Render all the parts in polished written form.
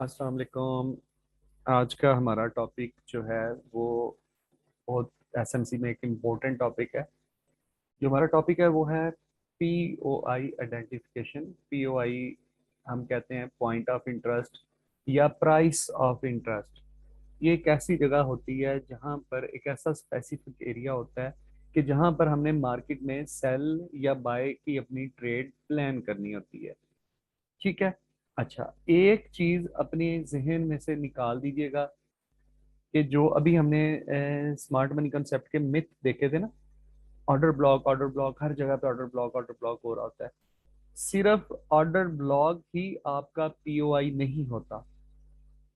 अस्सलाम वालेकुम। आज का हमारा टॉपिक जो है वो बहुत एसएमसी में एक इम्पोर्टेंट टॉपिक है। जो हमारा टॉपिक है वो है पीओआई आइडेंटिफिकेशन। पीओआई हम कहते हैं पॉइंट ऑफ इंटरेस्ट या प्राइस ऑफ इंटरेस्ट। ये एक ऐसी जगह होती है जहाँ पर एक ऐसा स्पेसिफिक एरिया होता है कि जहाँ पर हमने मार्केट में सेल या बाय की अपनी ट्रेड प्लान करनी होती है। ठीक है। अच्छा, एक चीज अपने जहन में से निकाल दीजिएगा कि जो अभी हमने स्मार्ट मनी कंसेप्ट के मिथ देखे थे ना, ऑर्डर ब्लॉक हर जगह पे ऑर्डर ब्लॉक हो रहा होता है। सिर्फ ऑर्डर ब्लॉक ही आपका पीओआई नहीं होता।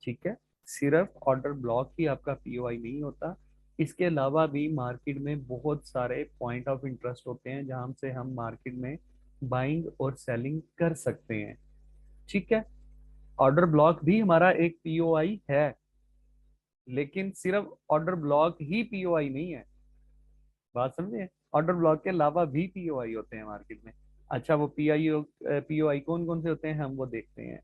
ठीक है। सिर्फ ऑर्डर ब्लॉक ही आपका पीओआई नहीं होता। इसके अलावा भी मार्केट में बहुत सारे पॉइंट ऑफ इंटरेस्ट होते हैं जहां से हम मार्केट में बाइंग और सेलिंग कर सकते हैं। ठीक है। ऑर्डर ब्लॉक भी हमारा एक पीओआई है, लेकिन सिर्फ ऑर्डर ब्लॉक ही पीओआई नहीं है। बात समझे? ऑर्डर ब्लॉक के अलावा भी पीओआई होते हैं मार्केट में। अच्छा, वो पीओआई कौन कौन से होते हैं हम वो देखते हैं,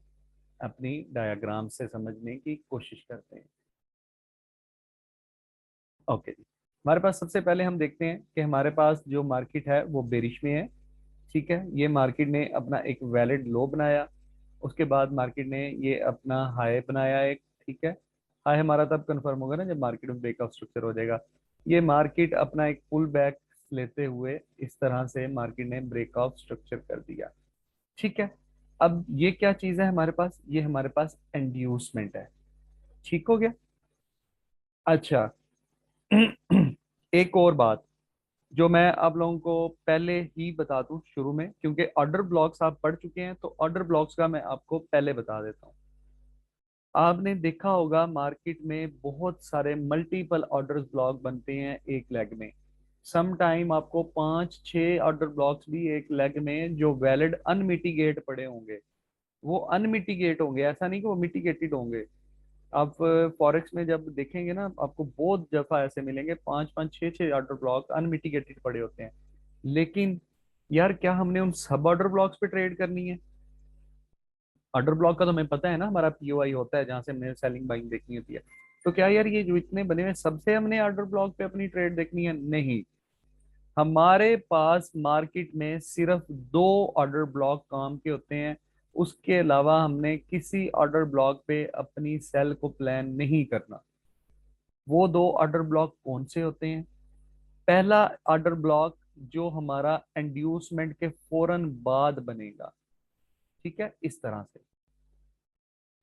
अपनी डायग्राम से समझने की कोशिश करते हैं। ओके जी। हमारे पास सबसे पहले हम देखते हैं कि हमारे पास जो मार्केट है वो बेरिश में है। ठीक है। ये मार्केट ने अपना एक वैलिड लो बनाया। उसके बाद मार्केट ने ये अपना हाई बनाया एक। ठीक है। हाई हमारा तब कंफर्म होगा ना जब मार्केट में ब्रेकआउट स्ट्रक्चर हो जाएगा। ये मार्केट अपना एक पुल बैक लेते हुए इस तरह से मार्केट ने ब्रेकआउट स्ट्रक्चर कर दिया। ठीक है। अब ये क्या चीज है हमारे पास? ये हमारे पास इंड्यूसमेंट है। ठीक हो गया। अच्छा। एक और बात जो मैं आप लोगों को पहले ही बता दूं शुरू में, क्योंकि ऑर्डर ब्लॉक्स आप पढ़ चुके हैं तो ऑर्डर ब्लॉक्स का मैं आपको पहले बता देता हूं। आपने देखा होगा मार्केट में बहुत सारे मल्टीपल ऑर्डर ब्लॉक बनते हैं एक लेग में। सम टाइम आपको पांच छह ऑर्डर ब्लॉक्स भी एक लेग में जो वैलिड अनमिटिगेट पड़े होंगे, वो अनमिटिगेट होंगे, ऐसा नहीं कि वो मिटिगेटेड होंगे। आप फॉरेक्स में जब देखेंगे ना, आपको बहुत दफा ऐसे मिलेंगे पांच पांच छह छह ऑर्डर ब्लॉक अनमिटिगेटेड पड़े होते हैं। लेकिन यार, क्या हमने उन सब ऑर्डर ब्लॉक्स पे ट्रेड करनी है? ऑर्डर ब्लॉक का तो हमें पता है ना, हमारा पीओआई होता है जहां से हमने सेलिंग बाइंग देखनी होती है। तो क्या यार ये जो इतने बने हुए सबसे हमने ऑर्डर ब्लॉक पे अपनी ट्रेड देखनी है? नहीं। हमारे पास मार्केट में सिर्फ दो ऑर्डर ब्लॉक काम के होते हैं। उसके अलावा हमने किसी ऑर्डर ब्लॉक पे अपनी सेल को प्लान नहीं करना। वो दो ऑर्डर ब्लॉक कौन से होते हैं? पहला ऑर्डर ब्लॉक जो हमारा इंड्यूसमेंट के फौरन बाद बनेगा। ठीक है, इस तरह से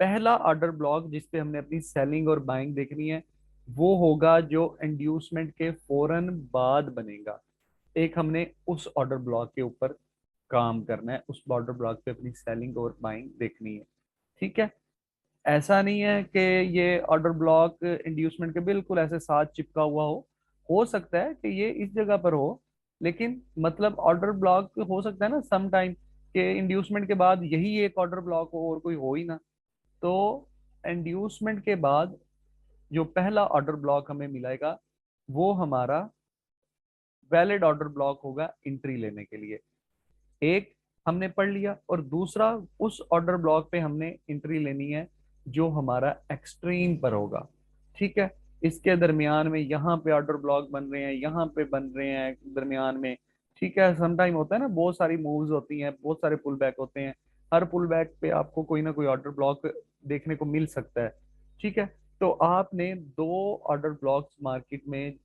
पहला ऑर्डर ब्लॉक जिस पे हमने अपनी सेलिंग और बाइंग देखनी है वो होगा जो इंड्यूसमेंट के फौरन बाद बनेगा। एक हमने उस ऑर्डर ब्लॉक के ऊपर काम करना है, उस ऑर्डर ब्लॉक पे अपनी सेलिंग और बाइंग देखनी है। ठीक है। ऐसा नहीं है कि ये ऑर्डर ब्लॉक इंड्यूसमेंट के बिल्कुल ऐसे साथ चिपका हुआ हो सकता है कि ये इस जगह पर हो, लेकिन मतलब ऑर्डर ब्लॉक हो सकता है ना सम टाइम कि इंड्यूसमेंट के बाद यही एक ऑर्डर ब्लॉक हो और कोई हो ही ना। तो इंड्यूसमेंट के बाद जो पहला ऑर्डर ब्लॉक हमें मिलेगा वो हमारा वैलिड ऑर्डर ब्लॉक होगा एंट्री लेने के लिए। एक हमने पढ़ लिया, और दूसरा उस ऑर्डर ब्लॉक पे हमने एंट्री लेनी है जो हमारा एक्सट्रीम पर होगा। ठीक है। इसके दरमियान में यहाँ पे ऑर्डर ब्लॉक बन रहे हैं, यहाँ पे बन रहे हैं दरमियान में। ठीक है। समटाइम होता है ना, बहुत सारी मूव्स होती हैं, बहुत सारे पुल बैक होते हैं। हर पुल बैक पे आपको कोई ना कोई ऑर्डर ब्लॉक देखने को मिल सकता है। ठीक है। तो आपने दो ऑर्डर ब्लॉक्स मार्केट में,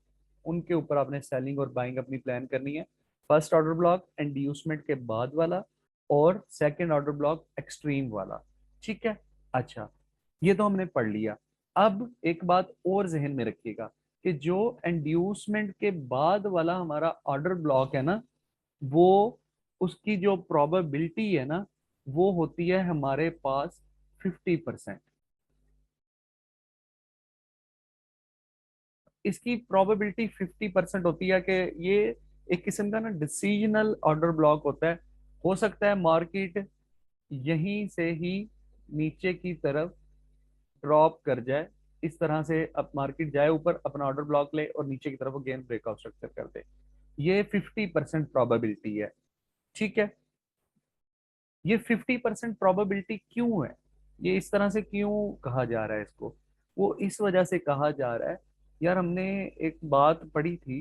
उनके ऊपर आपने सेलिंग और बाइंग अपनी प्लान करनी है। फर्स्ट ऑर्डर ब्लॉक इंड्यूसमेंट के बाद वाला, और सेकंड ऑर्डर ब्लॉक एक्सट्रीम वाला। ठीक है। अच्छा, ये तो हमने पढ़ लिया। अब एक बात और जहन में रखिएगा कि जो इंड्यूसमेंट के बाद वाला हमारा ऑर्डर ब्लॉक है ना, वो उसकी जो प्रोबेबिलिटी है ना, वो होती है हमारे पास 50%। इसकी प्रोबेबिलिटी 50% होती है कि ये एक किस्म का ना डिसीजनल ऑर्डर ब्लॉक होता है। हो सकता है मार्केट यहीं से ही नीचे की तरफ ड्रॉप कर जाए, इस तरह से अब मार्केट जाए ऊपर, अपना ऑर्डर ब्लॉक ले और नीचे की तरफ अगेन ब्रेकआउट स्ट्रक्चर कर दे। ये 50% प्रोबेबिलिटी है। ठीक है। ये 50% प्रोबेबिलिटी क्यों है? ये इस तरह से क्यों कहा जा रहा है इसको? वो इस वजह से कहा जा रहा है, यार हमने एक बात पढ़ी थी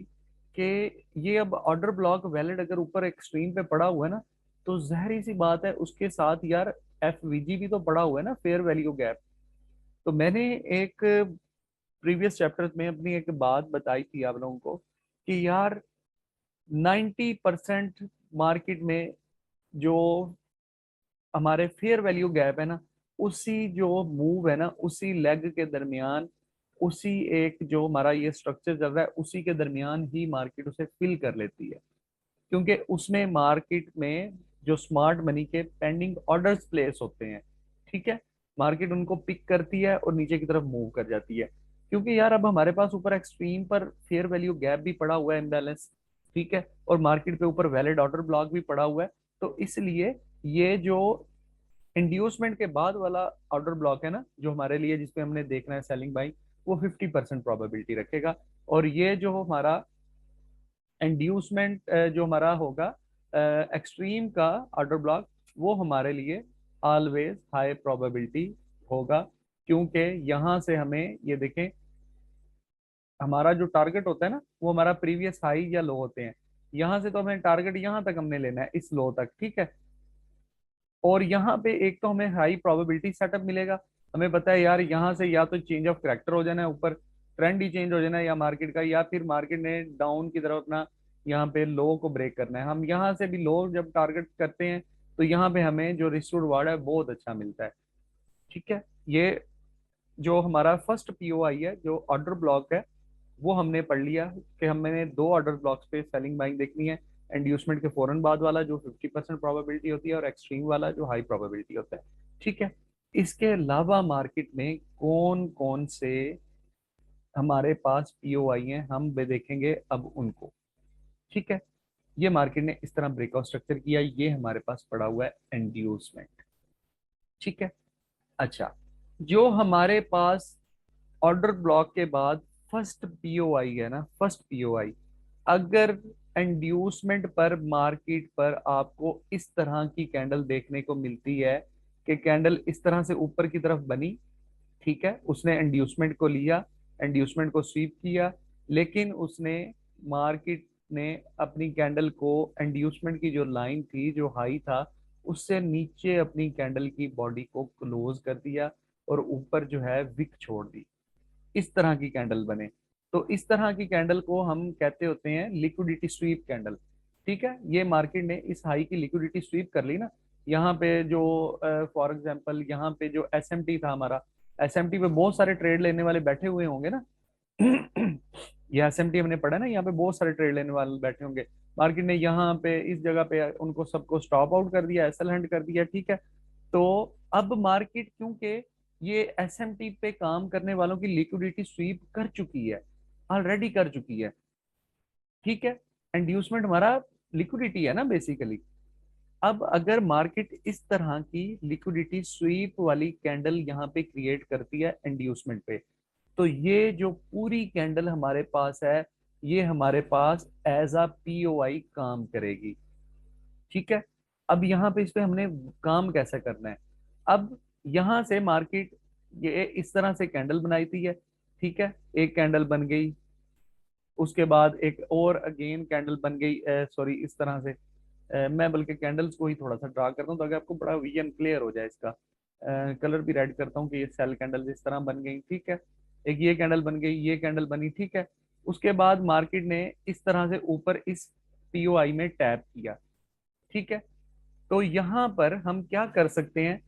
कि ये अब ऑर्डर ब्लॉक वैलिड अगर ऊपर एक्सट्रीम पे पड़ा हुआ है ना, तो जहरी सी बात है उसके साथ यार एफवीजी भी तो पड़ा हुआ है ना, फेयर वैल्यू गैप। तो मैंने एक प्रीवियस चैप्टर में अपनी एक बात बताई थी आप लोगों को कि यार 90% मार्केट में जो हमारे फेयर वैल्यू गैप है ना, उसी जो मूव है ना, उसी लेग के दरमियान, उसी एक जो हमारा ये स्ट्रक्चर चल रहा है उसी के दरमियान ही मार्केट उसे फिल कर लेती है। क्योंकि उसमें मार्केट में जो स्मार्ट मनी के पेंडिंग ऑर्डर्स प्लेस होते हैं, ठीक है, मार्केट उनको पिक करती है और नीचे की तरफ मूव कर जाती है। क्योंकि यार अब हमारे पास ऊपर एक्सट्रीम पर फेयर वैल्यू गैप भी पड़ा हुआ है, इम्बैलेंस, ठीक है, और मार्केट पे ऊपर वैलिड ऑर्डर ब्लॉक भी पड़ा हुआ है। तो इसलिए ये जो इंड्यूसमेंट के बाद वाला ऑर्डर ब्लॉक है ना, जो हमारे लिए जिसपे हमने देखना है सेलिंग बाइंग, वो 50% प्रोबेबिलिटी रखेगा। और ये जो हमारा इंड्यूसमेंट जो हमारा होगा एक्सट्रीम का ऑर्डर ब्लॉक, वो हमारे लिए ऑलवेज हाई प्रोबेबिलिटी होगा। क्योंकि यहाँ से हमें ये देखें, हमारा जो टारगेट होता है ना, वो हमारा प्रीवियस हाई या लो होते हैं। यहाँ से तो हमें टारगेट यहाँ तक हमने लेना है, इस लो तक, ठीक है। और यहाँ पे एक तो हमें हाई प्रोबेबिलिटी सेटअप मिलेगा। हमें पता है यार यहाँ से या तो चेंज ऑफ करेक्टर हो जाना है, ऊपर ट्रेंड ही चेंज हो जाना है या मार्केट का, या फिर मार्केट ने डाउन की तरफ अपना यहाँ पे लो को ब्रेक करना है। हम यहाँ से भी लो जब टारगेट करते हैं तो यहाँ पे हमें जो रिस्क रिवार्ड है बहुत अच्छा मिलता है, ठीक है। ये जो हमारा फर्स्ट पीओआई है, जो ऑर्डर ब्लॉक है, वो हमने पढ़ लिया कि हमने दो ऑर्डर ब्लॉक्स पे सेलिंग बाइंग देखनी है। इंड्यूसमेंट के फौरन बाद वाला जो 50% प्रोबेबिलिटी होती है, और एक्सट्रीम वाला जो हाई प्रोबेबिलिटी होता है, ठीक है। इसके अलावा मार्केट में कौन कौन से हमारे पास पीओआई हैं, हम भी देखेंगे अब उनको, ठीक है। ये मार्केट ने इस तरह ब्रेकआउट स्ट्रक्चर किया, ये हमारे पास पड़ा हुआ है इंड्यूसमेंट, ठीक है। अच्छा, जो हमारे पास ऑर्डर ब्लॉक के बाद फर्स्ट पीओआई है ना, फर्स्ट पीओआई, अगर इंड्यूसमेंट पर मार्केट पर आपको इस तरह की कैंडल देखने को मिलती है कि कैंडल इस तरह से ऊपर की तरफ बनी, ठीक है, उसने इंड्यूसमेंट को लिया, इंड्यूसमेंट को स्वीप किया, लेकिन उसने मार्केट ने अपनी कैंडल को इंड्यूसमेंट की जो लाइन थी, जो हाई था, उससे नीचे अपनी कैंडल की बॉडी को क्लोज कर दिया और ऊपर जो है विक छोड़ दी। इस तरह की कैंडल बने, तो इस तरह की कैंडल को हम कहते होते हैं लिक्विडिटी स्वीप कैंडल, ठीक है। ये मार्केट ने इस हाई की लिक्विडिटी स्वीप कर ली ना, यहाँ पे जो फॉर एग्जांपल यहाँ पे जो एसएमटी था हमारा, एसएमटी पे बहुत सारे ट्रेड लेने वाले बैठे हुए होंगे ना। ये एसएमटी हमने पढ़ा ना, यहाँ पे बहुत सारे ट्रेड लेने वाले बैठे होंगे। मार्केट ने यहाँ पे इस जगह पे उनको सबको स्टॉप आउट कर दिया, एसएल हंट कर दिया, ठीक है। तो अब मार्केट क्योंकि ये एसएमटी पे काम करने वालों की लिक्विडिटी स्वीप कर चुकी है, ऑलरेडी कर चुकी है, ठीक है। इंड्यूसमेंट हमारा लिक्विडिटी है ना बेसिकली। अब अगर मार्केट इस तरह की लिक्विडिटी स्वीप वाली कैंडल यहाँ पे क्रिएट करती है इंड्यूसमेंट पे, तो ये जो पूरी कैंडल हमारे पास है, ये हमारे पास एज अ पीओआई काम करेगी, ठीक है। अब यहाँ पे इस पे हमने काम कैसे करना है? अब यहाँ से मार्केट ये इस तरह से कैंडल बनाई थी है, ठीक है, एक कैंडल बन गई, उसके बाद एक और अगेन कैंडल बन गई, सॉरी इस तरह से, मैं बल्कि कैंडल्स को ही थोड़ा सा ड्रा करता हूँ ताकि आपको बड़ा विजन क्लियर हो जाए इसका। कलर भी रेड करता हूँ कि ये सेल कैंडल इस तरह बन गई, ठीक है। एक ये कैंडल बन गई, ये कैंडल बनी, ठीक है। उसके बाद मार्केट ने इस तरह से ऊपर इस पीओआई में टैप किया, ठीक है। तो यहाँ पर हम क्या कर सकते हैं?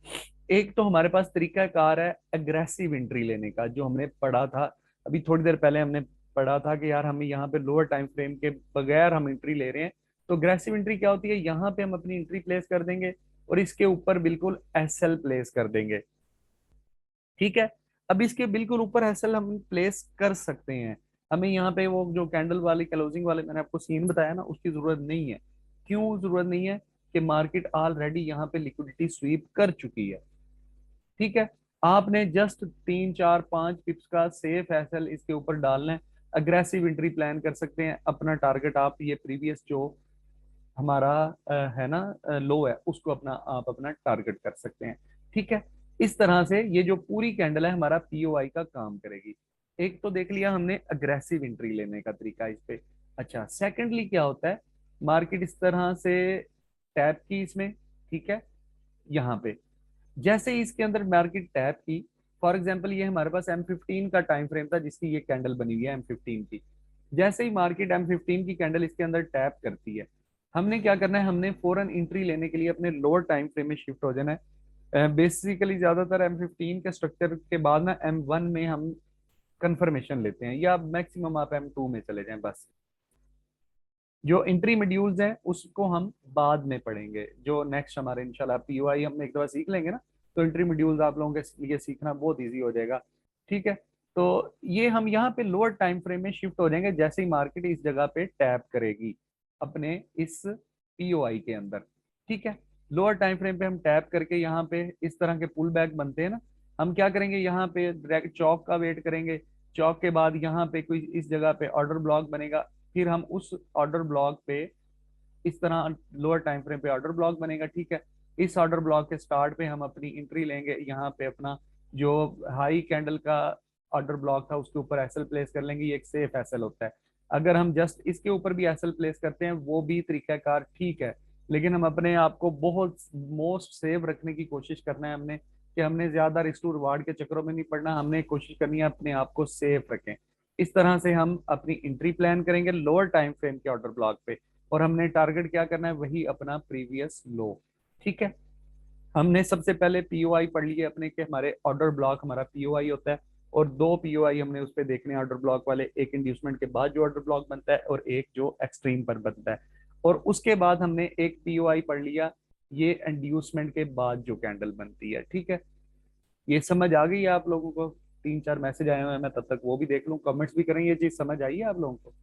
एक तो हमारे पास तरीका कार है एग्रेसिव एंट्री लेने का, जो हमने पढ़ा था अभी थोड़ी देर पहले। हमने पढ़ा था कि यार हमें यहाँ पे लोअर टाइम फ्रेम के बगैर हम एंट्री ले रहे हैं। तो अग्रेसिव एंट्री क्या होती है? यहाँ पे हम अपनी एंट्री प्लेस कर देंगे और इसके ऊपर बिल्कुल एसएल प्लेस कर देंगे, ठीक है। अब इसके बिल्कुल ऊपर एसएल हम प्लेस कर सकते हैं, हमें यहाँ पे वो जो कैंडल वाली क्लोजिंग वाले मैंने आपको सीन बताया ना, उसकी जरूरत नहीं है। क्यों जरूरत नहीं है? कि मार्केट ऑलरेडी यहाँ पे लिक्विडिटी स्वीप कर चुकी है, ठीक है। आपने जस्ट 3 4 5 पिप्स का सेफ एसएल इसके ऊपर डालना है। अग्रेसिव एंट्री प्लान कर सकते हैं, अपना टारगेट आप ये प्रीवियस जो हमारा है ना लो है, उसको अपना आप अपना टारगेट कर सकते हैं, ठीक है। इस तरह से ये जो पूरी कैंडल है हमारा पीओआई का काम करेगी। एक तो देख लिया हमने अग्रेसिव एंट्री लेने का तरीका इस पे। अच्छा, सेकेंडली क्या होता है, मार्केट इस तरह से टैप की इसमें, ठीक है, यहाँ पे जैसे ही इसके अंदर मार्केट टैप की, फॉर एग्जांपल ये हमारे पास M15 का टाइम फ्रेम था जिसकी ये कैंडल बनी हुई है M15 की। जैसे ही मार्केट M15 की कैंडल इसके अंदर टैप करती है, हमने क्या करना है, हमने फौरन एंट्री लेने के लिए अपने लोअर टाइम फ्रेम में शिफ्ट हो जाना है। बेसिकली ज्यादातर M15 के स्ट्रक्चर के बाद ना M1 में हम कंफर्मेशन लेते हैं, या मैक्सिमम आप M2 में चले जाएं बस। जो एंट्री मॉड्यूल्स हैं उसको हम बाद में पढ़ेंगे, जो नेक्स्ट हमारे इंशाल्लाह पीओआई हम एक दफा सीख लेंगे ना, तो एंट्री मॉड्यूल्स आप लोगों के लिए सीखना बहुत इजी हो जाएगा। ठीक है, तो ये हम यहाँ पे लोअर टाइम फ्रेम में शिफ्ट हो जाएंगे जैसे ही मार्केट इस जगह पे टैप करेगी अपने इस पीओआई के अंदर। ठीक है, लोअर टाइम फ्रेम पे हम टैप करके यहाँ पे इस तरह के पुल बैक बनते हैं ना, हम क्या करेंगे, यहाँ पे डायरेक्ट चौक का वेट करेंगे। चौक के बाद यहाँ पे कोई इस जगह पे ऑर्डर ब्लॉक बनेगा, फिर हम उस ऑर्डर ब्लॉक पे इस तरह लोअर टाइम फ्रेम पे ऑर्डर ब्लॉक बनेगा। ठीक है, इस ऑर्डर ब्लॉक के स्टार्ट पे हम अपनी एंट्री लेंगे, यहाँ पे अपना जो हाई कैंडल का ऑर्डर ब्लॉक था उसके ऊपर एसएल प्लेस कर लेंगे, ये एक सेफ एसएल होता है। अगर हम जस्ट इसके ऊपर भी एसएल प्लेस करते हैं वो भी तरीकाकार ठीक है, लेकिन हम अपने आप को बहुत मोस्ट सेव रखने की कोशिश करना है हमने, कि हमने ज्यादा रिस्क टू रिवार्ड के चक्करों में नहीं पड़ना, हमने कोशिश करनी है अपने आप को सेफ रखें। इस तरह से हम अपनी एंट्री प्लान करेंगे लोअर टाइम फ्रेम के ऑर्डर ब्लॉक पे, और हमने टारगेट क्या करना है, वही अपना प्रीवियस लो। ठीक है, हमने सबसे पहले पीओआई पढ़ लिए अपने के हमारे ऑर्डर ब्लॉक हमारा पीओआई होता है, और दो पीओआई हमने उस पर देखने हैं ऑर्डर ब्लॉक वाले, एक इंड्यूसमेंट के बाद जो ऑर्डर ब्लॉक बनता है और एक जो एक्सट्रीम पर बनता है। और उसके बाद हमने एक पीओआई पढ़ लिया ये इंड्यूसमेंट के बाद जो कैंडल बनती है। ठीक है, ये समझ आ गई है आप लोगों को? तीन चार मैसेज आए हुए हैं, मैं तब तक वो भी देख लूँ, कमेंट्स भी करें, ये चीज समझ आई है आप लोगों को?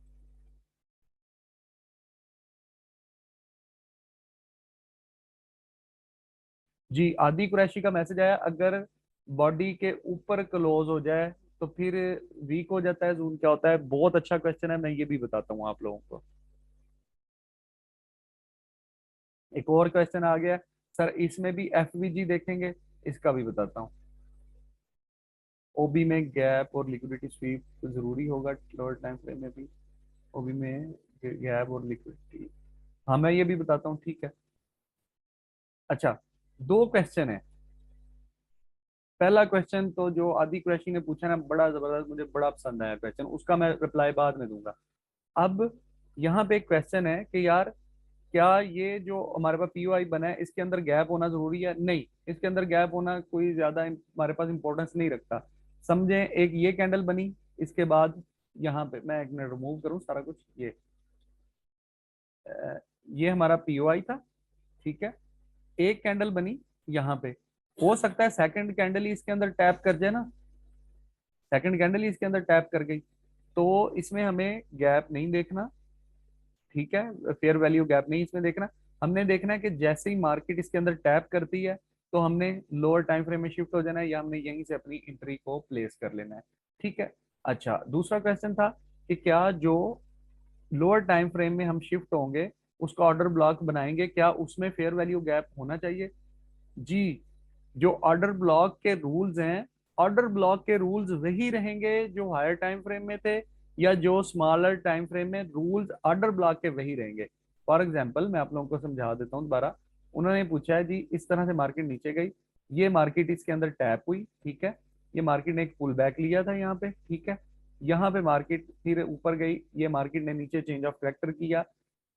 जी, आदि कुरैशी का मैसेज आया, अगर बॉडी के ऊपर क्लोज हो जाए तो फिर वीक हो जाता है, जून क्या होता है? बहुत अच्छा क्वेश्चन है, मैं ये भी बताता हूँ आप लोगों को। एक और क्वेश्चन आ गया, सर इसमें भी एफवीजी देखेंगे, इसका भी बताता हूँ। ओबी में गैप और लिक्विडिटी स्वीप तो जरूरी होगा लोअर टाइम फ्रेम में भी, ओबी में गैप और लिक्विडिटी, हाँ मैं ये भी बताता हूँ। ठीक है, अच्छा, दो क्वेश्चन है। पहला क्वेश्चन तो जो आदि कुरैशी ने पूछा ना, बड़ा जबरदस्त, मुझे बड़ा पसंद आया क्वेश्चन, उसका मैं रिप्लाई बाद में दूंगा। अब यहाँ पे एक क्वेश्चन है कि यार क्या ये जो हमारे पास पीओआई बना है इसके अंदर गैप होना जरूरी है? नहीं, इसके अंदर गैप होना कोई ज्यादा हमारे पास इंपॉर्टेंस नहीं रखता। समझे, एक ये कैंडल बनी, इसके बाद यहाँ पे मैं एक मिनट रिमूव करूँ सारा कुछ, ये हमारा पीओआई था। ठीक है, एक कैंडल बनी यहाँ पे, हो सकता है सेकंड कैंडल ही इसके अंदर टैप कर जाए ना, सेकंड कैंडल ही इसके अंदर टैप कर गई, तो इसमें हमें गैप नहीं देखना। ठीक है, फेयर वैल्यू गैप नहीं इसमें देखना, हमने देखना है कि जैसे ही मार्केट इसके अंदर टैप करती है तो हमने लोअर टाइम फ्रेम में शिफ्ट हो जाना है, या हमने यहीं से अपनी एंट्री को प्लेस कर लेना है। ठीक है, अच्छा, दूसरा क्वेश्चन था कि क्या जो लोअर टाइम फ्रेम में हम शिफ्ट होंगे उसका ऑर्डर ब्लॉक बनाएंगे, क्या उसमें फेयर वैल्यू गैप होना चाहिए? जी, जो ऑर्डर ब्लॉक के रूल्स हैं, ऑर्डर ब्लॉक के रूल्स वही रहेंगे जो हायर टाइम फ्रेम में थे, या जो स्मॉलर टाइम फ्रेम में रूल्स ऑर्डर ब्लॉक के वही रहेंगे। फॉर एग्जांपल मैं आप लोगों को समझा देता हूँ दोबारा। उन्होंने पूछा है जी, इस तरह से मार्केट नीचे गई, ये मार्केट इसके अंदर टैप हुई, ठीक है, ये मार्केट ने एक पुल बैक लिया था यहाँ पे, ठीक है, यहाँ पे मार्केट फिर ऊपर गई, ये मार्केट ने नीचे चेंज ऑफ ट्रैक्टर किया।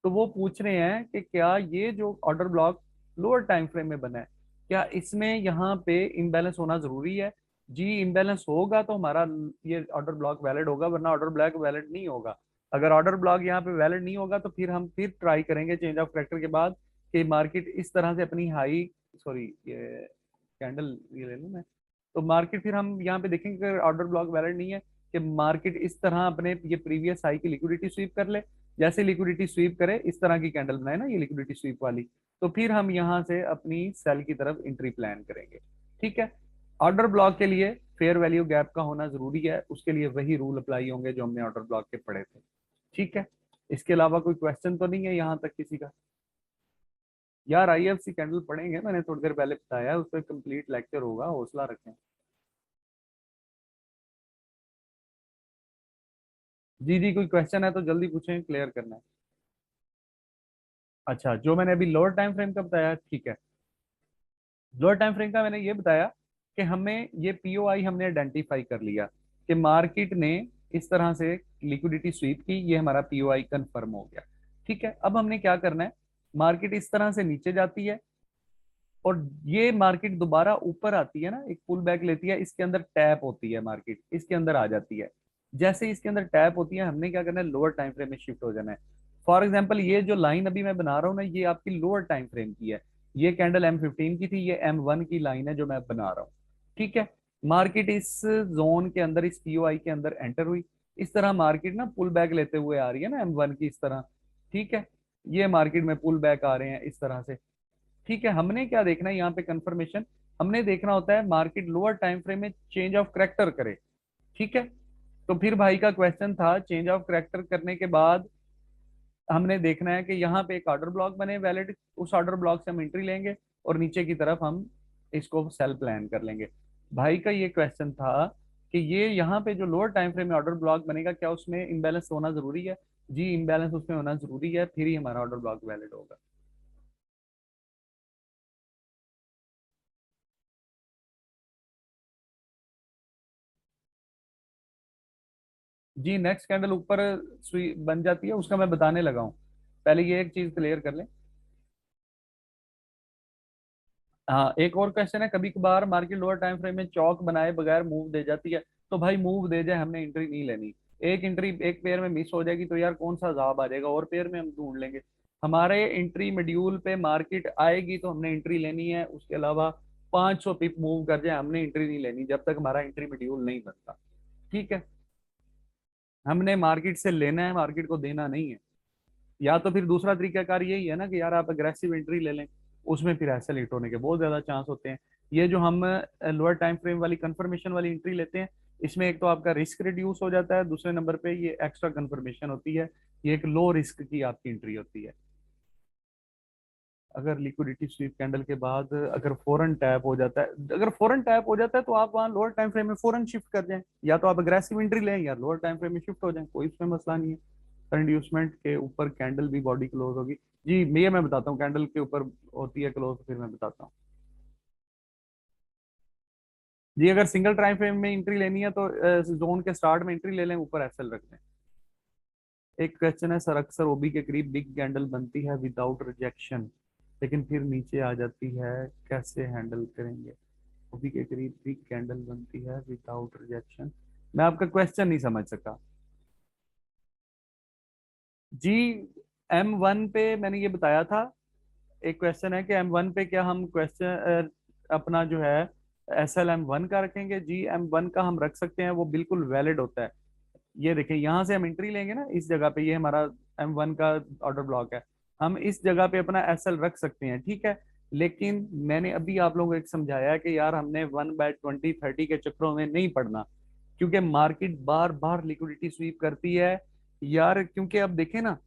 तो वो पूछ रहे हैं कि क्या ये जो order block lower time frame में बना है, क्या इसमें यहाँ पे इम्बैलेंस होना जरूरी है? जी, इम्बैलेंस होगा तो हमारा ये ऑर्डर ब्लॉक वैलिड होगा, वरना ऑर्डर ब्लॉक वैलिड नहीं होगा। अगर ऑर्डर ब्लॉक यहाँ पे वैलिड नहीं होगा तो फिर हम फिर ट्राई करेंगे चेंज ऑफ करेक्टर के बाद कि मार्केट इस तरह से अपनी हाई, सॉरी ये कैंडल ये ले लूँ मैं, तो मार्केट फिर हम यहाँ पे देखेंगे कि ऑर्डर ब्लॉक वैलिड नहीं है, कि मार्केट इस तरह अपने ये प्रीवियस हाई की लिक्विडिटी स्वीप कर ले, जैसे लिक्विडिटी स्वीप करे इस तरह की कैंडल बनाए ना, ये लिक्विडिटी स्वीप वाली, तो फिर हम यहाँ से अपनी सेल की तरफ एंट्री प्लान करेंगे। ठीक है, ऑर्डर ब्लॉक के लिए फेयर वैल्यू गैप का होना जरूरी है, उसके लिए वही रूल अप्लाई होंगे जो हमने ऑर्डर ब्लॉक के पढ़े थे। ठीक है, इसके अलावा कोई क्वेश्चन तो नहीं है यहाँ तक किसी का? यार आईएफसी कैंडल पढ़ेंगे, मैंने थोड़ी देर पहले बताया, उस पर कंप्लीट लेक्चर होगा, हौसला रखें। जी जी, कोई क्वेश्चन है तो जल्दी पूछें, क्लियर करना है। अच्छा, जो मैंने अभी लोअर टाइम फ्रेम का बताया, ठीक है। लोअर टाइम फ्रेम का मैंने ये बताया कि हमें ये पीओआई हमने आइडेंटिफाई कर लिया कि मार्केट ने इस तरह से लिक्विडिटी स्वीप की, ये हमारा पीओआई कंफर्म हो गया। ठीक है, अब हमने क्या करना है, मार्केट इस तरह से नीचे जाती है और ये मार्केट दोबारा ऊपर आती है ना, एक पुल बैक लेती है, इसके अंदर टैप होती है, मार्केट इसके अंदर आ जाती है। जैसे इसके अंदर टैप होती है, हमने क्या करना है, लोअर टाइम फ्रेम में शिफ्ट हो जाना है। फॉर एग्जाम्पल, ये जो लाइन अभी मैं बना रहा हूँ ना, ये आपकी लोअर टाइम फ्रेम की है। ये कैंडल M15 की थी, ये M1 की लाइन है जो मैं बना रहा हूँ। ठीक है, मार्केट इस जोन के अंदर, इस पीओआई के अंदर एंटर हुई। इस तरह मार्केट ना पुल बैक लेते हुए आ रही है ना, M1 की इस तरह। ठीक है, ये मार्केट में पुल बैक आ रहे हैं इस तरह से। ठीक है, हमने क्या देखना है यहाँ पे, कंफर्मेशन हमने देखना होता है मार्केट लोअर टाइम फ्रेम में चेंज ऑफ करेक्टर करे। ठीक है, तो फिर भाई का क्वेश्चन था, चेंज ऑफ करेक्टर करने के बाद हमने देखना है कि यहाँ पे एक ऑर्डर ब्लॉक बने वैलिड, उस ऑर्डर ब्लॉक से हम एंट्री लेंगे और नीचे की तरफ हम इसको सेल प्लान कर लेंगे। भाई का ये क्वेश्चन था कि ये यहाँ पे जो लोअर टाइम फ्रेम में ऑर्डर ब्लॉक बनेगा, क्या उसमें इम्बैलेंस होना जरूरी है? जी, इम्बैलेंस उसमें होना जरूरी है, फिर ही हमारा ऑर्डर ब्लॉक वैलिड होगा। जी, नेक्स्ट कैंडल ऊपर सुई बन जाती है, उसका मैं बताने लगा हूँ। पहले ये एक चीज क्लियर कर लें। हाँ, एक और क्वेश्चन है, कभी कभार मार्केट लोअर टाइम फ्रेम में चौक बनाए बगैर मूव दे जाती है। तो भाई मूव दे जाए, हमने एंट्री नहीं लेनी। एक एंट्री एक पेयर में मिस हो जाएगी तो यार कौन सा अजाब आ जाएगा, और पेयर में हम ढूंढ लेंगे। हमारे एंट्री मॉड्यूल पे मार्केट आएगी तो हमने एंट्री लेनी है, उसके अलावा 500 पिप मूव कर जाए हमने एंट्री नहीं लेनी जब तक हमारा एंट्री मॉड्यूल नहीं बनता। ठीक है, हमने मार्केट से लेना है, मार्केट को देना नहीं है। या तो फिर दूसरा तरीकाकार यही है ना कि यार आप अग्रेसिव एंट्री ले लें, उसमें फिर ऐसे लेट होने के बहुत ज्यादा चांस होते हैं। ये जो हम लोअर टाइम फ्रेम वाली कंफर्मेशन वाली एंट्री लेते हैं, इसमें एक तो आपका रिस्क रिड्यूस हो जाता है, दूसरे नंबर पे ये एक्स्ट्रा कंफर्मेशन होती है, ये एक लो रिस्क की आपकी एंट्री होती है। अगर लिक्विडिटी स्वीप कैंडल के बाद अगर फौरन टैप हो जाता है, अगर फौरन टैप हो जाता है तो आप वहाँ लोअर टाइम फ्रेम में फौरन शिफ्ट कर जाएं, या तो आप अग्रेसिव एंट्री लें या लोअर टाइम फ्रेम में शिफ्ट हो जाएं, कोई इसमें मसला नहीं है। इंड्यूसमेंट के ऊपर कैंडल भी बॉडी क्लोज होगी। जी, मैं बताता हूँ कैंडल के ऊपर होती है क्लोज, फिर मैं बताता हूँ। जी, अगर सिंगल टाइम फ्रेम में एंट्री लेनी है तो जोन के स्टार्ट में एंट्री ले लें, ऊपर एसएल रख दें। एक क्वेश्चन है सर, अक्सर ओबी के करीब बिग कैंडल बनती है विदाउट रिजेक्शन, लेकिन फिर नीचे आ जाती है, कैसे हैंडल करेंगे? ओबी के करीब बिग कैंडल बनती है विदाउट रिजेक्शन, मैं आपका क्वेश्चन नहीं समझ सका। जी, M1 पे मैंने ये बताया था। एक क्वेश्चन है कि M1 पे क्या हम क्वेश्चन अपना जो है SL M1 का रखेंगे? जी, M1 का हम रख सकते हैं, वो बिल्कुल वैलिड होता है। ये देखिए, यहाँ से हम एंट्री लेंगे ना इस जगह पे, ये हमारा M1 का ऑर्डर ब्लॉक है, हम इस जगह पे अपना SL रख सकते हैं। ठीक है, लेकिन मैंने अभी आप लोगों को एक समझाया है कि यार हमने 1/20 30 के चक्रों में नहीं पड़ना, क्योंकि मार्केट बार बार लिक्विडिटी स्वीप करती है यार। क्योंकि अब देखें ना,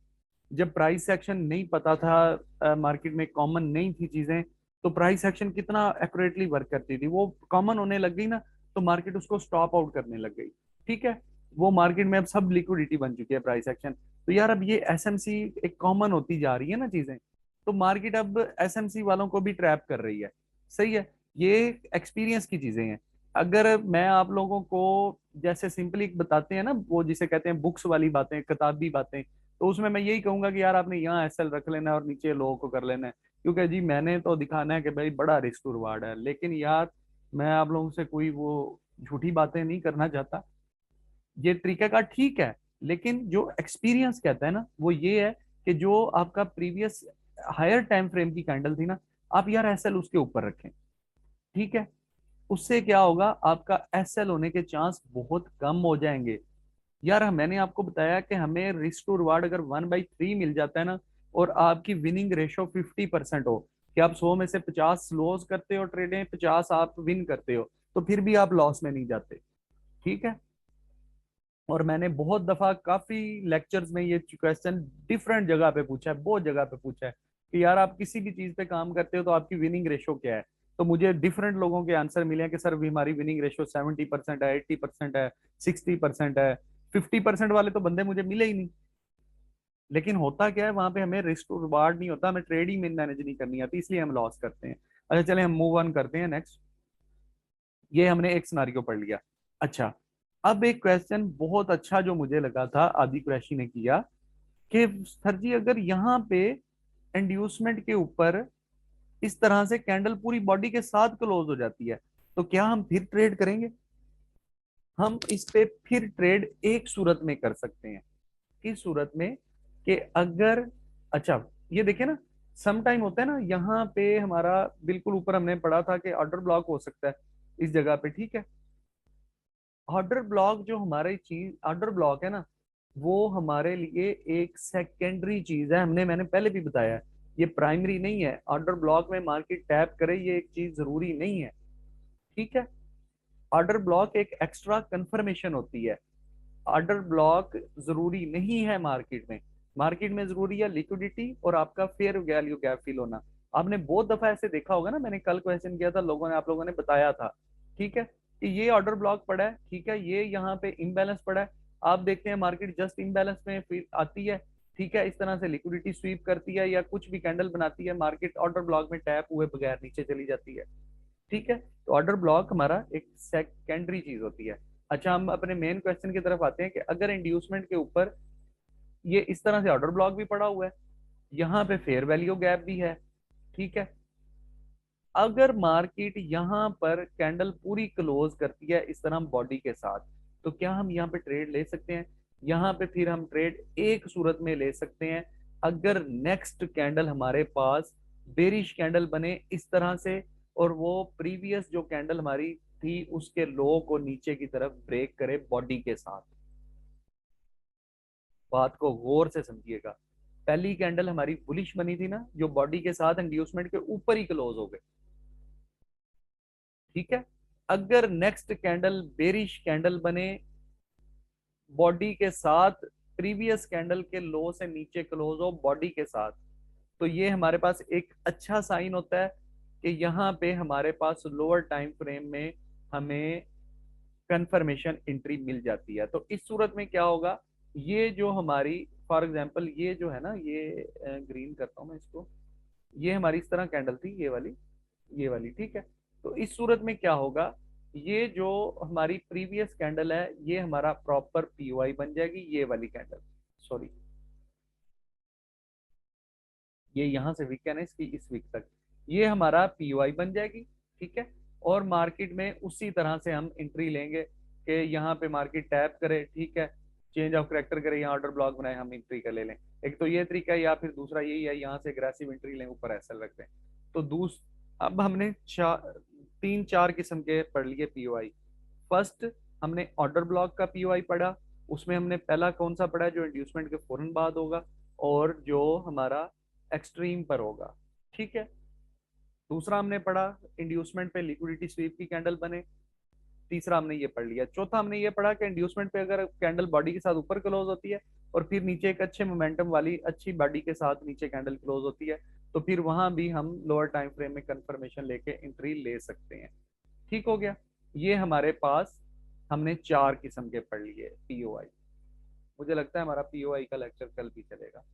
जब प्राइस एक्शन नहीं पता था, मार्केट में कॉमन नहीं थी चीजें, तो प्राइस एक्शन कितना एक्यूरेटली वर्क करती थी, वो कॉमन होने लग गई ना, तो मार्केट उसको स्टॉप आउट करने लग गई। ठीक है, वो मार्केट में अब सब लिक्विडिटी बन चुकी है प्राइस एक्शन। तो यार अब ये एसएमसी एक कॉमन होती जा रही है ना चीजें, तो मार्केट अब एसएमसी वालों को भी ट्रैप कर रही है। सही है, ये एक्सपीरियंस की चीजें हैं। अगर मैं आप लोगों को जैसे सिंपली बताते हैं ना, वो जिसे कहते हैं बुक्स वाली बातें, किताबी बातें, तो उसमें मैं यही कहूंगा कि यार आपने यहाँ एसएल रख लेना है और नीचे लो को कर लेना है, क्योंकि जी मैंने तो दिखाना है कि भाई बड़ा रिस्क टू रिवार्ड है। लेकिन यार मैं आप लोगों से कोई वो झूठी बातें नहीं करना चाहता, ये तरीका का ठीक है, लेकिन जो एक्सपीरियंस कहता है ना वो ये है कि जो आपका प्रीवियस हायर टाइम फ्रेम की कैंडल थी ना, आप यार एसएल उसके ऊपर रखें। ठीक है, उससे क्या होगा, आपका एसएल होने के चांस बहुत कम हो जाएंगे। यार मैंने आपको बताया कि हमें रिस्क टू रिवार्ड अगर 1/3 मिल जाता है ना, और आपकी विनिंग रेशो 50% हो, कि आप 100 में से 50 लॉस करते हो ट्रेडें, 50 आप विन करते हो, तो फिर भी आप लॉस में नहीं जाते। ठीक है, और मैंने बहुत दफा काफी लेक्चर्स में ये क्वेश्चन डिफरेंट जगह पे पूछा है, बहुत जगह पे पूछा है। कि यार आप किसी भी चीज पे काम करते हो तो आपकी विनिंग रेशो क्या है। तो मुझे डिफरेंट लोगों के आंसर मिले हैं कि सर भी हमारी विनिंग रेशो 70% है, 80% है, 60% है। 50% वाले तो बंदे मुझे मिले ही नहीं। लेकिन होता क्या है वहां पे, हमें रिस्क रिवार्ड नहीं होता, हमें ट्रेड ही मैनेज नहीं करनी आती, इसलिए हम लॉस करते हैं। अच्छा चले हम मूव ऑन करते हैं नेक्स्ट। ये हमने एक सिनारियो पढ़ लिया। अच्छा, अब एक क्वेश्चन बहुत अच्छा जो मुझे लगा था आदि कुरैशी ने किया, कि सर जी अगर यहाँ पे इंड्यूसमेंट के ऊपर इस तरह से कैंडल पूरी बॉडी के साथ क्लोज हो जाती है, तो क्या हम फिर ट्रेड करेंगे? हम इस पे फिर ट्रेड एक सूरत में कर सकते हैं। किस सूरत में? कि अगर, अच्छा ये देखिए ना, सम टाइम होता है ना, यहाँ पे हमारा बिल्कुल ऊपर हमने पढ़ा था कि ऑर्डर ब्लॉक हो सकता है इस जगह पे, ठीक है। ऑर्डर ब्लॉक जो हमारी चीज, ऑर्डर ब्लॉक है ना, वो हमारे लिए एक सेकेंडरी चीज है, मैंने पहले भी बताया है। ये प्राइमरी नहीं है। ऑर्डर ब्लॉक में मार्केट टैप करे ये एक चीज जरूरी नहीं है, ठीक है। ऑर्डर ब्लॉक एक एक्स्ट्रा कंफर्मेशन होती है। ऑर्डर ब्लॉक जरूरी नहीं है मार्केट में। मार्केट में जरूरी है लिक्विडिटी और आपका फेयर वैल्यू गैप फिल होना। आपने बहुत दफा ऐसे देखा होगा ना, मैंने कल क्वेश्चन किया था, लोगों ने, आप लोगों ने बताया था, ठीक है, कि ये ऑर्डर ब्लॉक पड़ा है, ठीक है, ये यहाँ पे इम्बैलेंस पड़ा है। आप देखते हैं मार्केट जस्ट इम्बैलेंस में फिर आती है, ठीक है, इस तरह से लिक्विडिटी स्वीप करती है या कुछ भी कैंडल बनाती है, मार्केट ऑर्डर ब्लॉक में टैप हुए बगैर नीचे चली जाती है, ठीक है। तो ऑर्डर ब्लॉक हमारा एक सेकेंडरी चीज होती है। अच्छा हम अपने मेन क्वेश्चन की तरफ आते हैं कि अगर इंड्यूसमेंट के ऊपर ये इस तरह से ऑर्डर ब्लॉक भी पड़ा हुआ है, यहाँ पे फेयर वैल्यू गैप भी है, ठीक है। अगर मार्केट यहाँ पर कैंडल पूरी क्लोज करती है इस तरह बॉडी के साथ, तो क्या हम यहाँ पे ट्रेड ले सकते हैं? यहाँ पे फिर हम ट्रेड एक सूरत में ले सकते हैं, अगर नेक्स्ट कैंडल हमारे पास बेरिश कैंडल बने इस तरह से, और वो प्रीवियस जो कैंडल हमारी थी उसके लो को नीचे की तरफ ब्रेक करे बॉडी के साथ। बात को गौर से समझिएगा। पहली कैंडल हमारी बुलिश बनी थी ना, जो बॉडी के साथ इंड्यूसमेंट के ऊपर ही क्लोज हो गई, ठीक है। अगर नेक्स्ट कैंडल बेरिश कैंडल बने बॉडी के साथ, प्रीवियस कैंडल के लो से नीचे क्लोज हो बॉडी के साथ, तो ये हमारे पास एक अच्छा साइन होता है कि यहाँ पे हमारे पास लोअर टाइम फ्रेम में हमें कंफर्मेशन एंट्री मिल जाती है। तो इस सूरत में क्या होगा, ये जो हमारी, फॉर एग्जांपल ये जो है ना, ये ग्रीन करता हूं मैं इसको, ये हमारी इस तरह कैंडल थी, ये वाली ठीक है। तो इस सूरत में क्या होगा, ये जो हमारी प्रीवियस कैंडल है ये हमारा प्रॉपर पीओआई बन जाएगी, ये वाली कैंडल, सॉरी, ये यहां से वीक है ना इसकी, इस वीक तक ये हमारा पीओआई बन जाएगी, ठीक है। और मार्केट में उसी तरह से हम एंट्री लेंगे कि यहाँ पे मार्केट टैप करे, ठीक है, चेंज ऑफ करेक्टर करे, यहाँ ऑर्डर ब्लॉक बनाए, हम एंट्री कर ले लें। एक तो ये तरीका है, या फिर दूसरा यही है, यहाँ से अग्रेसिव एंट्री लें, ऊपर एसएल रखते हैं। तो अब हमने तीन चार किस्म के पढ़ लिए पीओआई। फर्स्ट, हमने ऑर्डर ब्लॉक का पीओआई पढ़ा, उसमें हमने पहला कौन सा पढ़ा, जो इंड्यूसमेंट के फौरन बाद होगा और जो हमारा एक्सट्रीम पर होगा, ठीक है। दूसरा हमने पढ़ा इंड्यूसमेंट पे लिक्विडिटी स्वीप की कैंडल बने, तीसरा हमने ये पढ़ लिया। चौथा हमने ये पढ़ा कि इंड्यूसमेंट पे अगर कैंडल बॉडी के साथ ऊपर क्लोज होती है और फिर नीचे एक अच्छे मोमेंटम वाली अच्छी बॉडी के साथ नीचे कैंडल क्लोज होती है, तो फिर वहां भी हम लोअर टाइम फ्रेम में कंफर्मेशन लेके एंट्री ले सकते हैं। ठीक हो गया। ये हमारे पास हमने चार किस्म के पढ़ लिए पीओआई। मुझे लगता है हमारा पीओआई का लेक्चर कल भी चलेगा।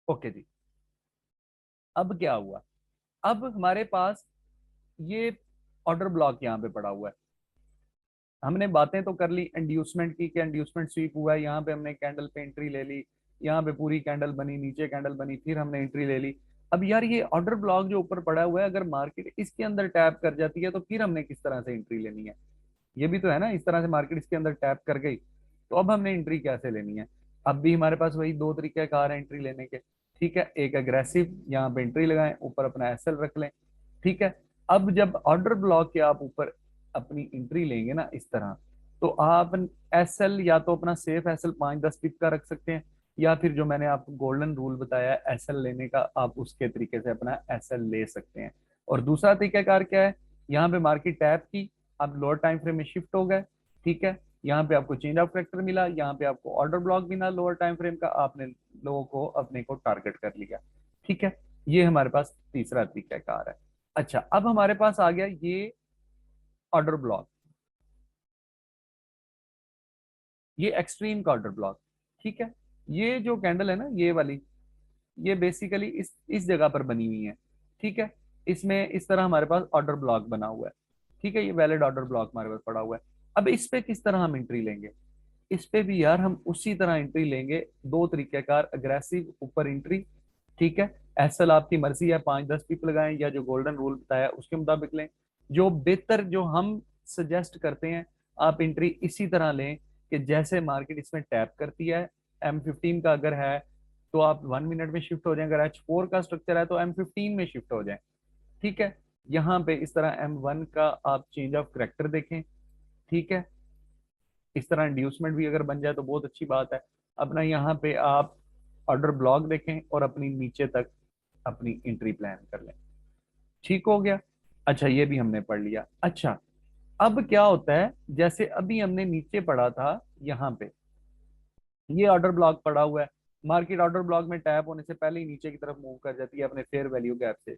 ओके जी। अब क्या हुआ, अब हमारे पास ये ऑर्डर ब्लॉक यहाँ पे पड़ा हुआ है। हमने बातें तो कर ली इंड्यूसमेंट की, कि इंड्यूसमेंट स्वीप हुआ है, यहाँ पे हमने कैंडल पे एंट्री ले ली, यहाँ पे पूरी कैंडल बनी, नीचे कैंडल बनी, फिर हमने एंट्री ले ली। अब यार ये ऑर्डर ब्लॉक जो ऊपर पड़ा हुआ है, अगर मार्केट इसके अंदर टैप कर जाती है तो फिर हमने किस तरह से एंट्री लेनी है? ये भी तो है ना, इस तरह से मार्केट इसके अंदर टैप कर गई तो अब हमने एंट्री कैसे लेनी है? अब भी हमारे पास वही दो तरीके कार है एंट्री लेने के, ठीक है। एक एग्रेसिव, यहाँ पे एंट्री लगाएं, ऊपर अपना एसएल रख लें, ठीक है। अब जब ऑर्डर ब्लॉक के आप ऊपर अपनी एंट्री लेंगे ना इस तरह, तो आप एसएल या तो अपना सेफ एसएल 5-10 पिप का रख सकते हैं, या फिर जो मैंने आपको गोल्डन रूल बताया एसएल लेने का, आप उसके तरीके से अपना एसएल ले सकते हैं। और दूसरा तरीकाकार क्या है, यहाँ पे मार्केट टैप की, आप लोअर टाइम फ्रेम में शिफ्ट हो गए, ठीक है, यहाँ पे आपको चेंज ऑफ करेक्टर मिला, यहाँ पे आपको ऑर्डर ब्लॉक मिला लोअर टाइम फ्रेम का, आपने लोगों को अपने को टारगेट कर लिया। ठीक है, ये हमारे पास तीसरा तरीकाकार है। अच्छा, अब हमारे पास आ गया ये ऑर्डर ब्लॉक, ये एक्सट्रीम का ऑर्डर ब्लॉक। ठीक है, ये जो कैंडल है ना ये वाली, ये बेसिकली इस जगह पर बनी हुई है। ठीक है, इसमें इस तरह हमारे पास ऑर्डर ब्लॉक बना हुआ है। ठीक है, ये वैलिड ऑर्डर ब्लॉक हमारे पास पड़ा हुआ है। अब इस पे किस तरह हम एंट्री लेंगे? इस पे भी यार हम उसी तरह एंट्री लेंगे, दो तरीकेकार, अग्रेसिव ऊपर एंट्री। ठीक है, एसएल आपकी मर्जी है, 5-10 पिप लगाएं या जो गोल्डन रूल बताया उसके मुताबिक लें। जो बेहतर जो हम सजेस्ट करते हैं, आप एंट्री इसी तरह लें कि जैसे मार्केट इसमें टैप करती है, M15 का अगर है तो आप 1 मिनट में शिफ्ट हो जाएं, अगर H4 का स्ट्रक्चर है तो M15 में शिफ्ट हो जाएं। ठीक है, यहाँ पे इस तरह M1 का आप चेंज ऑफ करेक्टर देखें। ठीक है, इस तरह इंड्यूसमेंट भी अगर बन जाए तो बहुत अच्छी बात है। अपना यहाँ पे आप ऑर्डर ब्लॉक देखें और अपनी नीचे तक अपनी एंट्री प्लान कर लें। ठीक हो गया। अच्छा, ये भी हमने पढ़ लिया। अच्छा, अब क्या होता है, जैसे अभी हमने नीचे पढ़ा था, यहाँ पे ये ऑर्डर ब्लॉक पड़ा हुआ है, मार्केट ऑर्डर ब्लॉक में टैप होने से पहले ही नीचे की तरफ मूव कर जाती है अपने फेयर वैल्यू गैप से।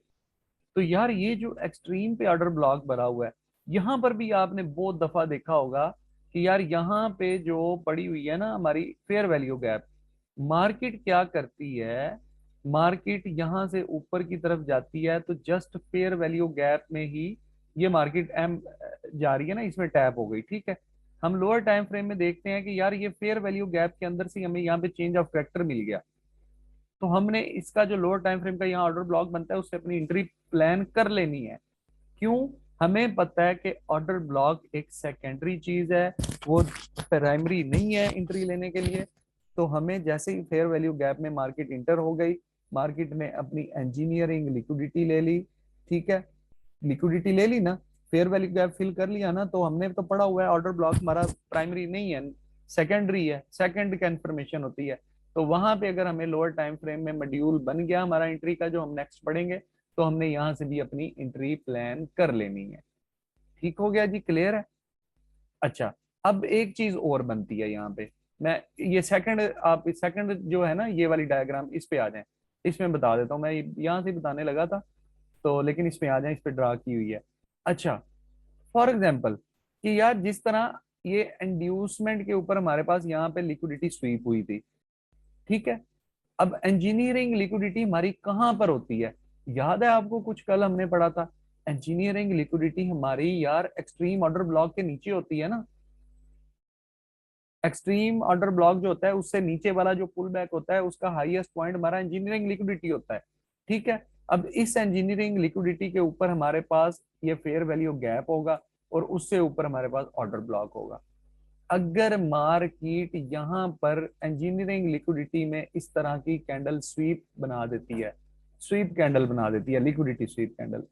तो यार ये जो एक्सट्रीम पे ऑर्डर ब्लॉक बना हुआ है, यहाँ पर भी आपने बहुत दफा देखा होगा कि यार यहाँ पे जो पड़ी हुई है ना हमारी फेयर वैल्यू गैप, मार्केट क्या करती है, मार्केट यहाँ से ऊपर की तरफ जाती है तो जस्ट फेयर वैल्यू गैप में ही ये मार्केट एम जा रही है ना, इसमें टैप हो गई। ठीक है, हम लोअर टाइम फ्रेम में देखते हैं कि यार ये फेयर वैल्यू गैप के अंदर से हमें यहाँ पे चेंज ऑफ करेक्टर मिल गया, तो हमने इसका जो लोअर टाइम फ्रेम का यहाँ ऑर्डर ब्लॉक बनता है उससे अपनी एंट्री प्लान कर लेनी है। क्यों? हमें पता है कि ऑर्डर ब्लॉक एक सेकेंडरी चीज है, वो प्राइमरी नहीं है एंट्री लेने के लिए। तो हमें जैसे ही फेयर वैल्यू गैप में मार्केट इंटर हो गई, मार्केट ने अपनी इंजीनियरिंग लिक्विडिटी ले ली। ठीक है, लिक्विडिटी ले ली ना, फेयर वैल्यू गैप फिल कर लिया ना, तो हमने तो पढ़ा हुआ है ऑर्डर ब्लॉक हमारा प्राइमरी नहीं है, सेकेंडरी है, सेकंड कंफर्मेशन होती है। तो वहां पे अगर हमें लोअर टाइम फ्रेम में मॉड्यूल बन गया हमारा एंट्री का, जो हम नेक्स्ट पढ़ेंगे, तो हमने यहाँ से भी अपनी एंट्री प्लान कर लेनी है। ठीक हो गया जी, क्लियर है? अच्छा, अब एक चीज और बनती है यहाँ पे, मैं ये सेकंड, आप सेकंड जो है ना ये वाली डायग्राम, इस पे आ जाएं, इसमें बता देता हूँ। मैं यहाँ से बताने लगा था तो, लेकिन इसमें आ जाए, इस पे ड्रा की हुई है। अच्छा, फॉर एग्जाम्पल कि यार जिस तरह ये इंड्यूसमेंट के ऊपर हमारे पास यहाँ पे लिक्विडिटी स्वीप हुई थी। ठीक है, अब इंजीनियरिंग लिक्विडिटी हमारी कहां पर होती है? याद है आपको, कुछ कल हमने पढ़ा था, इंजीनियरिंग लिक्विडिटी हमारी यार एक्सट्रीम ऑर्डर ब्लॉक के नीचे होती है ना। एक्सट्रीम ऑर्डर ब्लॉक जो होता है उससे नीचे वाला जो पुल बैक होता है, उसका हाईएस्ट पॉइंट हमारा इंजीनियरिंग लिक्विडिटी होता है। ठीक है, अब इस इंजीनियरिंग लिक्विडिटी के ऊपर हमारे पास ये फेयर वैल्यू गैप होगा और उससे ऊपर हमारे पास ऑर्डर ब्लॉक होगा। अगर मार्केट यहाँ पर इंजीनियरिंग लिक्विडिटी में इस तरह की कैंडल स्वीप बना देती है, स्वीप कैंडल बना देती है, लिक्विडिटी स्वीप कैंडल,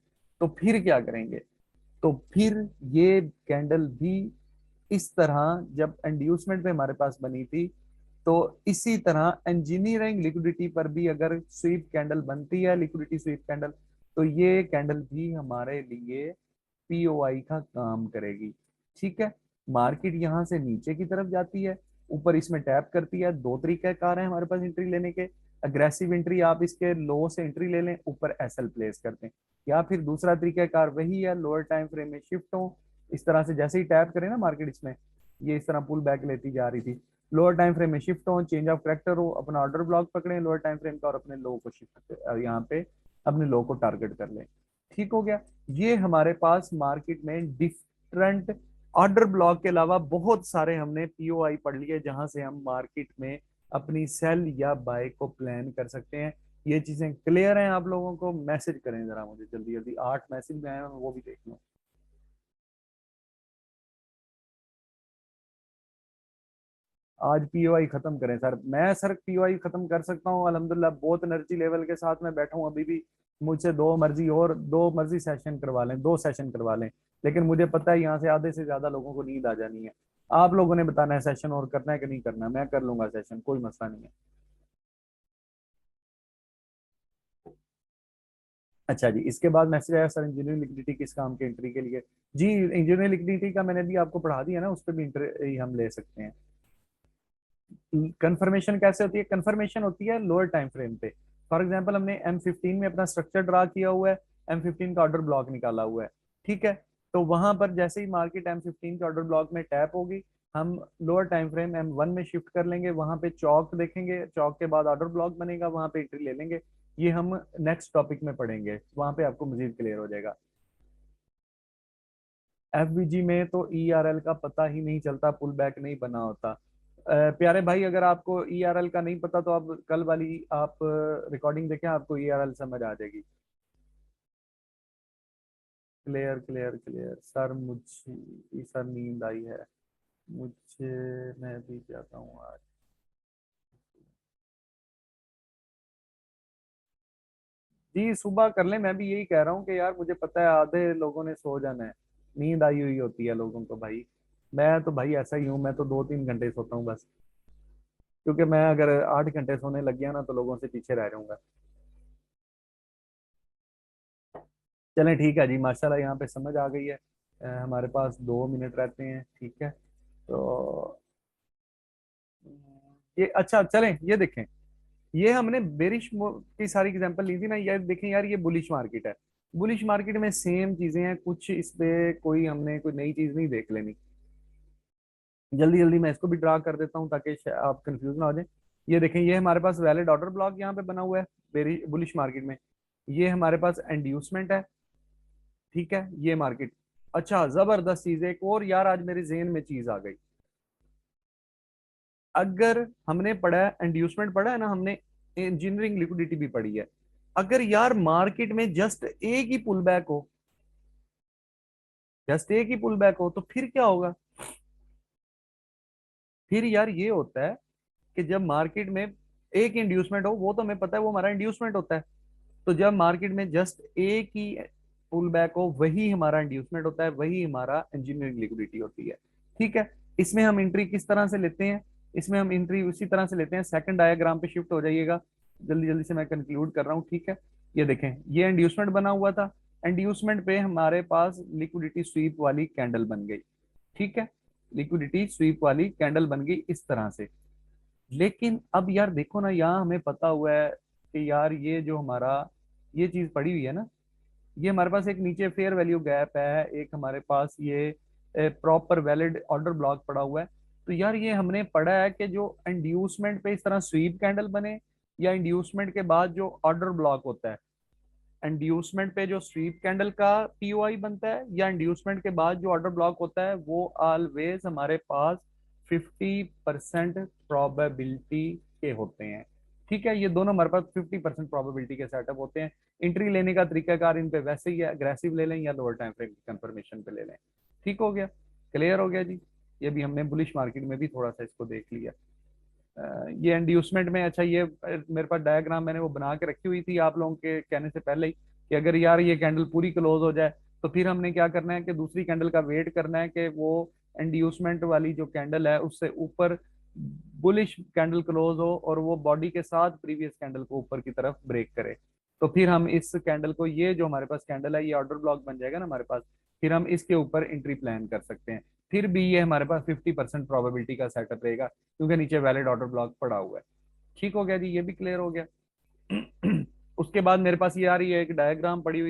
तो फिर क्या करेंगे? तो फिर ये कैंडल भी इस तरह, जब इंड्यूसमेंट में हमारे पास बनी थी, तो इसी तरह इंजीनियरिंग लिक्विडिटी पर भी अगर स्वीप कैंडल बनती है, लिक्विडिटी स्वीप कैंडल, तो ये कैंडल भी हमारे लिए पीओआई का काम करेगी। ठीक है, मार्केट यहाँ से नीचे की तरफ जाती है, ऊपर इसमें टैप करती है। दो तरीके कार है हमारे पास एंट्री लेने के, अग्रेसिव एंट्री, आप इसके लो से एंट्री ले लें, ऊपर एसएल प्लेस करते हैं, या फिर दूसरा तरीका कार वही है, लोअर टाइम फ्रेम में शिफ्ट हो, इस तरह से जैसे ही टैप करें ना मार्केट इसमें, ये इस तरह पुल बैक लेती जा रही थी, लोअर टाइम फ्रेम में शिफ्ट हो, चेंज ऑफ करेक्टर हो, अपना ऑर्डर ब्लॉक पकड़े लोअर टाइम फ्रेम का और अपने लो को शिफ्ट यहाँ पे अपने लो को टारगेट कर लें। ठीक हो गया। ये हमारे पास मार्केट में डिफरेंट ऑर्डर ब्लॉक के अलावा बहुत सारे हमने पीओआई पढ़ लिए जहां से हम मार्केट में अपनी सेल या बाय को प्लान कर सकते हैं। ये चीजें क्लियर हैं आप लोगों को? मैसेज करें जरा मुझे जल्दी जल्दी, 8 मैसेज में आए हैं, वो भी देख लो। आज पीओआई खत्म करें सर? मैं सर पीओआई खत्म कर सकता हूँ अल्हम्दुलिल्लाह, बहुत एनर्जी लेवल के साथ मैं बैठा हूँ अभी भी। मुझसे दो मर्जी सेशन करवा लें, 2 सेशन करवा लें, लेकिन मुझे पता है यहाँ से आधे से ज्यादा लोगों को नींद आ जानी है। आप लोगों ने बताना है सेशन और करना है कि नहीं करना, मैं कर लूंगा सेशन, कोई मसला नहीं है। अच्छा जी, इसके बाद मैसेज आया सर इंजीनियरिंग लिक्विडिटी किस काम के एंट्री के लिए? जी, इंजीनियरिंग लिक्विडिटी का मैंने भी आपको पढ़ा दिया ना, उस पर भी इंट्री हम ले सकते हैं। कंफर्मेशन कैसे होती है? कंफर्मेशन होती है लोअर टाइम फ्रेम पे। फॉर एग्जांपल हमने M15 में अपना स्ट्रक्चर ड्रा किया हुआ है, M15 का ऑर्डर ब्लॉक निकाला हुआ है, ठीक है। तो वहां पर जैसे ही मार्केट M15 के ऑर्डर ब्लॉक में टैप होगी, हम लोअर टाइम फ्रेम M1 में शिफ्ट कर लेंगे, वहां पे चौक देखेंगे, चौक के बाद ऑर्डर ब्लॉक बनेगा, वहां पे एंट्री ले लेंगे। ये हम नेक्स्ट टॉपिक में पढ़ेंगे, वहां पे आपको मजीद क्लियर हो जाएगा। FVG में तो ERL का पता ही नहीं चलता, पुल बैक नहीं बना होता। प्यारे भाई, अगर आपको ERL का नहीं पता तो आप कल वाली आप रिकॉर्डिंग देखें, आपको ERL समझ आ जाएगी। क्लियर क्लियर क्लियर सर, मुझे सर नींद आई है मुझे, मैं भी जाता हूँ आज। जी सुबह कर लें, मैं भी यही कह रहा हूँ कि यार मुझे पता है आधे लोगों ने सो जाना है, नींद आई हुई होती है लोगों को भाई। मैं तो भाई ऐसा ही हूँ, मैं तो 2-3 घंटे सोता हूँ बस, क्योंकि मैं अगर 8 घंटे सोने लग गया ना तो लोगों से पीछे रह जाऊंगा। चलें ठीक है जी, माशाल्लाह यहाँ पे समझ आ गई है। हमारे पास 2 मिनट रहते हैं, ठीक है। तो ये अच्छा, चलें ये देखें, ये हमने बेरिश की सारी एग्जांपल ली थी ना, ये देखें यार, ये बुलिश मार्केट है। बुलिश मार्केट में सेम चीजें हैं, कुछ इस पे कोई हमने कोई नई चीज नहीं देख लेनी। जल्दी जल्दी मैं इसको भी ड्रा कर देता हूँ ताकि आप कंफ्यूज ना हो जाए। ये देखें, ये हमारे पास वैलिड ऑर्डर ब्लॉक यहाँ पे बना हुआ है बेरी बुलिश मार्केट में। ये हमारे पास इंड्यूसमेंट है, ठीक है, ये मार्केट। अच्छा जबरदस्त चीज है एक और यार, आज मेरे जेहन में चीज आ गई। अगर हमने पढ़ा है इंड्यूसमेंट, पढ़ा है ना हमने, इंजीनियरिंग लिक्विडिटी भी पढ़ी है। अगर यार मार्केट में जस्ट एक ही पुल बैक हो, जस्ट एक ही पुल बैक हो, तो फिर क्या होगा? फिर यार ये होता है कि जब मार्केट में एक इंड्यूसमेंट हो, वो तो हमें पता है वो हमारा इंड्यूसमेंट होता है। तो जब मार्केट में जस्ट एक ही पुल बैक हो, वही हमारा इंड्यूसमेंट होता है, वही हमारा इंजीनियरिंग लिक्विडिटी होती है, ठीक है। इसमें हम एंट्री किस तरह से लेते हैं? इसमें हम एंट्री उसी तरह से लेते हैं, सेकंड डायग्राम पे शिफ्ट हो जाइएगा। जल्दी जल्दी से मैं कंक्लूड कर रहा हूँ, ठीक है। ये देखें, ये इंड्यूसमेंट बना हुआ था, इंड्यूसमेंट पे हमारे पास लिक्विडिटी स्वीप वाली कैंडल बन गई, ठीक है। लिक्विडिटी स्वीप वाली कैंडल बन गई इस तरह से। लेकिन अब यार देखो ना, यहाँ हमें पता हुआ है कि यार ये जो हमारा ये चीज पड़ी हुई है ना, ये हमारे पास एक नीचे फेयर वैल्यू गैप है, एक हमारे पास ये प्रॉपर वैलिड ऑर्डर ब्लॉक पड़ा हुआ है। तो यार ये हमने पढ़ा है कि जो इंड्यूसमेंट पे इस तरह स्वीप कैंडल बने, या इंड्यूसमेंट के बाद जो ऑर्डर ब्लॉक होता है, इंड्यूसमेंट पे जो स्वीप कैंडल का POI बनता है, या इंड्यूसमेंट के बाद जो ऑर्डर ब्लॉक होता है, वो ऑलवेज हमारे पास 50% प्रोबेबिलिटी के होते हैं, ठीक है। ये दोनों हमारे पास 50% प्रोबेबिलिटी के सेटअप होते हैं। एंट्री लेने का तरीकाकार इन पे वैसे ही है, अग्रेसिव ले लें या लोअर टाइम फ्रेम की कंफर्मेशन पे ले लें। ठीक हो गया, क्लियर हो गया जी। ये भी हमने बुलिश मार्केट में भी थोड़ा सा इसको देख लिया। ये इंड्यूसमेंट में, अच्छा ये मेरे पास डायग्राम मैंने वो बना के रखी हुई थी आप लोगों के कहने से पहले ही, कि अगर यार ये कैंडल पूरी क्लोज हो जाए, तो फिर हमने क्या करना है कि दूसरी कैंडल का वेट करना है कि वो इंड्यूसमेंट वाली जो कैंडल है उससे ऊपर बुलिश कैंडल क्लोज हो, और वो बॉडी के साथ प्रीवियस कैंडल को ऊपर की तरफ ब्रेक करे। तो फिर हम इस कैंडल को, ये जो हमारे पास कैंडल है, ये ऑर्डर ब्लॉक बन जाएगा ना हमारे पास, फिर हम इसके ऊपर एंट्री प्लान कर सकते हैं। फिर भी ये हमारे पास 50% प्रोबेबिलिटी का सेटअप रहेगा, क्योंकि नीचे वैलिड ऑर्डर ब्लॉक पड़ा हुआ है। ठीक हो गया जी, ये भी क्लियर हो गया। उसके बाद मेरे पास ये आ रही है एक डायग्राम पड़ी हुई